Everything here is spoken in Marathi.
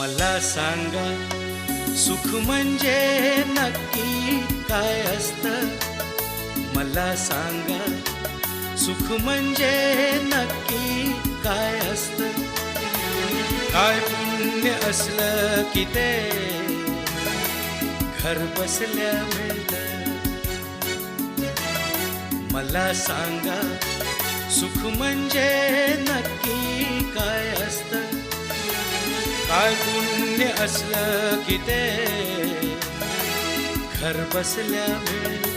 मला सांगा सुख म्हणजे नक्की काय असतं. मला सांगा सुख म्हणजे नक्की काय असतं. काय पुण्य असलं की ते घर बसल्या मिळतं. मला सांगा सुख म्हणजे नक्की काय असतं. काय पुण्य असलं की ते घर बसल्या मिळतं.